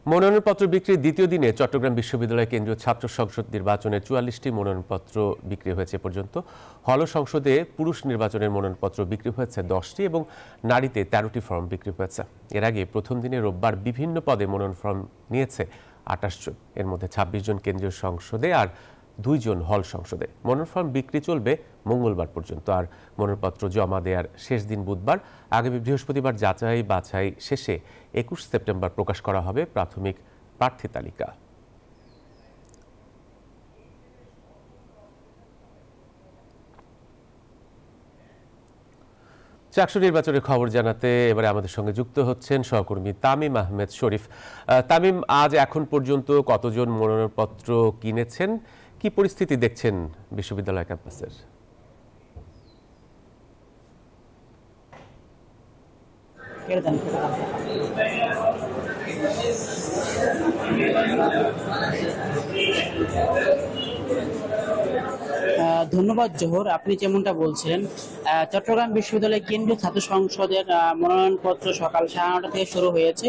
মনোনয়নপত্র বিক্রির দ্বিতীয় দিনে চট্টগ্রাম বিশ্ববিদ্যালয় কেন্দ্রীয় ছাত্র সংসদ নির্বাচনে ৪৪টি মনোনয়নপত্র বিক্রি হয়েছে পর্যন্ত। হল সংসদে পুরুষ নির্বাচনের মনোনয়নপত্র বিক্রি হয়েছে 10টি এবং নারীতে 13টি ফর্ম বিক্রি হয়েছে। এর আগে প্রথম দিনে রোববার বিভিন্ন পদে মনোনয়ন ফর্ম নিয়েছে 28 জন। এর মধ্যে 26 জন কেন্দ্রীয় সংসদে আর 2 জন হল সংসদে। মনোনয়ন ফর্ম বিক্রি চলবে মঙ্গলবার পর্যন্ত। আর মনোনয়নপত্র জমা দেওয়ার শেষ দিন বুধবার। আগামী বৃহস্পতিবার যাচাই বাছাই শেষে 21 সেপ্টেম্বর প্রকাশ করা হবে প্রাথমিক প্রার্থী তালিকা। চাকসু নির্বাচনের খবর জানাতে এবারে আমাদের সঙ্গে যুক্ত হচ্ছেন সহকর্মী তামিম আহমেদ শরীফ। তামিম, আজ এখন পর্যন্ত কতজন মনোনয়নপত্র কিনেছেন, কি পরিস্থিতি দেখছেন বিশ্ববিদ্যালয় ক্যাম্পাসের? ধন্যবাদ জোহর। আপনি যেমনটা বলছেন, চট্টগ্রাম বিশ্ববিদ্যালয় কেন্দ্রীয় ছাত্র সংসদের মনোনয়নপত্র সকাল 9:30 থেকে শুরু হয়েছে।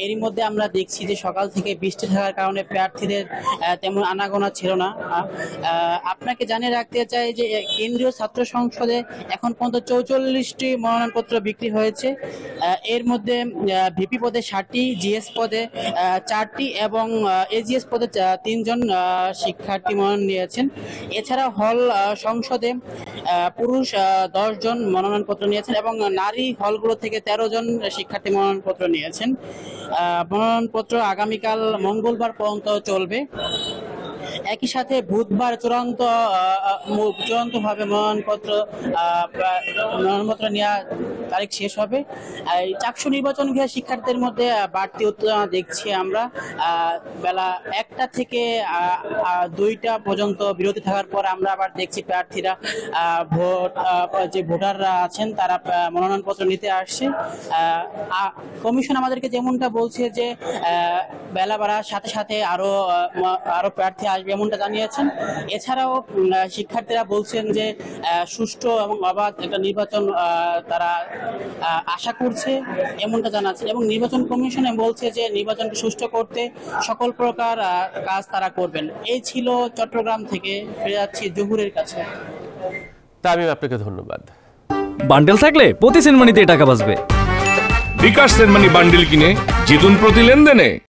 এরই মধ্যে আমরা দেখছি যে সকাল থেকে বৃষ্টি থাকার কারণে প্রার্থীদের তেমন আনাগোনা ছিল না। আপনাকে জানিয়ে রাখতে চাই যে কেন্দ্রীয় ছাত্র সংসদে এখন পর্যন্ত 44টি মনোনয়নপত্র বিক্রি হয়েছে। এর মধ্যে ভিপি পদে 60টি, জিএস পদে 4টি এবং এজিএস পদে 3 জন শিক্ষার্থী মনোনয়ন নিয়েছেন। এছাড়া হল সংসদে পুরুষ 10 জন মনোনয়নপত্র নিয়েছেন এবং নারী হলগুলো থেকে 13 জন শিক্ষার্থী মনোনয়নপত্র নিয়েছেন। মনোনয়নপত্র আগামীকাল মঙ্গলবার পর্যন্ত চলবে। একই সাথে বুধবার চূড়ান্তভাবে মনোনয়নপত্র নেওয়ার তারিখ শেষ হবে। এই চাকসু নির্বাচন ঘিরে শিক্ষার্থীদের মধ্যে বাড়তি উত্তেজনা দেখছি আমরা। বেলা 1টা থেকে 2টা পর্যন্ত বিরতি থাকার পর আমরা আবার দেখছি প্রার্থীরা যে ভোটাররা আছেন তারা মনোনয়নপত্র নিতে আসছে। কমিশন আমাদেরকে যেমনটা বলছে যে বেলা বাড়ার সাথে সাথে আরো প্রার্থী আসবে এমনটা জানিয়েছেন। এছাড়াও শিক্ষার্থীরা বলছেন যে সুষ্ঠু এবং অবাধ একটা নির্বাচন তারা আশা করছে এমনটা জানাচ্ছেন এবং নির্বাচন কমিশনে বলছে যে নির্বাচনকে সুষ্ঠু করতে সকল প্রকার কাজ তারা করবেন। এই ছিল চট্টগ্রাম থেকে। ফিরে যাচ্ছি জহুরের কাছে। তামিম, আপনাকে ধন্যবাদ। বান্ডেল থাকলে প্রতি সেনমানিতে টাকা বাঁচবে। বিকাশ সেনমানি বান্ডেল কিনে জিতুন প্রতি লেনদেনে।